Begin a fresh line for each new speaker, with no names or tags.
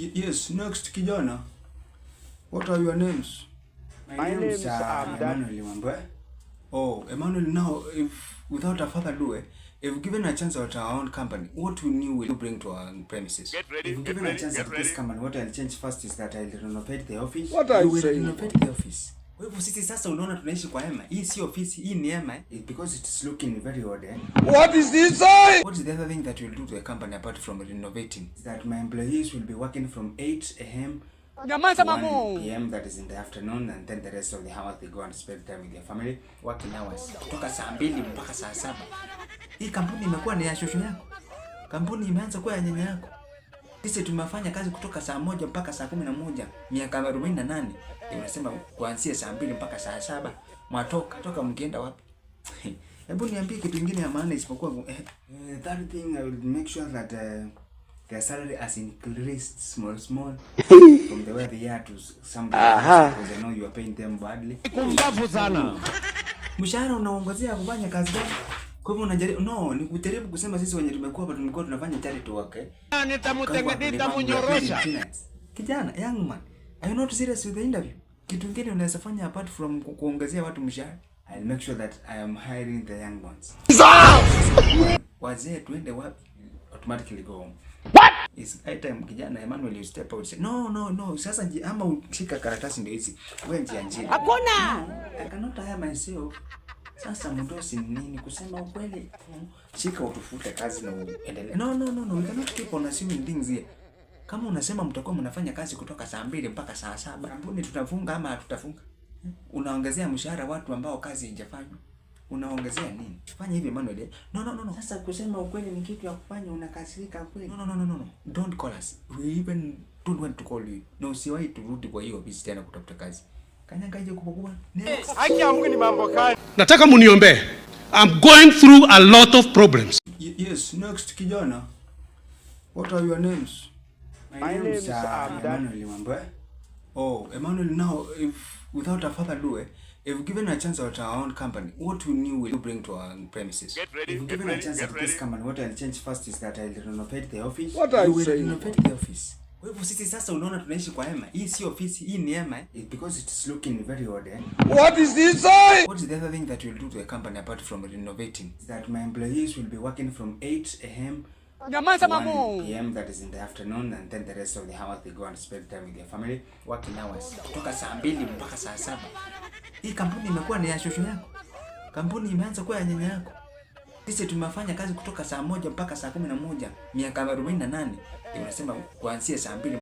Yes, next kijana. What are your names?
My name is
Emmanuel Wambwe. Oh, Emmanuel, now, if without a further ado, if given a chance at our own company, what new will you bring to our premises?
Get ready,
If given a chance at this company, what I'll change first is that I'll renovate the office.
What are you saying?
Renovate the office. Kwa hivyo sisi sasa unaona tunaishi kwa hema. Hii si ofisi, hii ni hema. Because it's looking very odd.
What is this?
What is the other thing that you'll do to a company apart from renovating? Is that my employees will be working from 8 a.m. 1 p.m. that is in the afternoon, and then the rest of the hours they go and spend time with their family. Working hours kutoka saa 2 mpaka saa 7. Hii kampuni imekuwa ni ya shosho yako. Kampuni imeanza kuwa ya nyanya yako. Sisi tumefanya kazi kutoka saa 1 mpaka saa 11, miaka 48. Unasema kuanzia saa 2 mpaka saa 7 mwatoka mkienda wapi? Hebu niambie kitu kingine ya maana isipokuwa that thing. I will make sure that their salary has increased small from the way they are to somebody because I know you are paying them badly.
Kumbavu sana.
Mshahara unaongezea kufanya kazi gani? Kwa hivyo unajaribu ni kujaribu kusema sisi wenye tumekuwa hapa tulikuwa tunafanya charity work
Nitamnyorosha.
Kijana, young man, are you not serious with the interview? Kitu kingine unaweza fanya apart from kuongezea watu mshahara? I'll make sure that I am hiring the young ones. Wazee tuende wapi? Automatically go home.
What?
It's high time kijana Emmanuel you step out. Say, no. Sasa ama ushika karatasi ndio hizi. Wewe njia njia.
Hakuna.
I cannot hire myself. Sasa mdosi nini kusema ukweli? Shika utufute kazi na uendelee. No. We cannot keep on assuming things here. Kama unasema mtakuwa mnafanya kazi kutoka saa 2 mpaka saa 7, kampuni tutafunga ama hatutafunga? Unaongezea mshahara watu ambao kazi haijafanywa. Unaongezea nini? Fanya hivi Emmanuel. No. Sasa kusema ukweli ni kitu ya kufanya unakasirika kweli. No. Don't call us. We even don't want to call you. No, usiwahi turudi kwa hiyo ofisi tena kutafuta kazi. Kanyanga hiyo kubwa.
Haki ya Mungu ni mambo gani?
Nataka muniombe. I'm going through a lot of problems.
Yes, next kijana. What are your names?
My name is
Emmanuel Wambwe. Oh, Emmanuel, now, if without a further ado, if given a chance at our own company, what new will you bring to our premises?
Get ready,
if given a chance at this
ready.
company, what I'll change first is that I'll renovate the office.
What are you saying?
Renovate the office. Kwa hivyo sisi sasa unaona tunaishi kwa hema. Hii si ofisi, hii ni hema. Because it's looking very odd.
What is this?
What is the other thing that you'll do to a company apart from renovating? Is that my employees will be working from 8 a.m. 1 p.m. that is in the afternoon, and then the rest of the hours they go and spend time with their family. Working hours kutoka saa 2 mpaka saa 7. Hii kampuni imekuwa ni ya shosho yako. Kampuni imeanza kuwa ya nyanya yako. Sisi tumefanya kazi kutoka saa 1 mpaka saa 11, miaka 48. Unasema kuanzia saa 2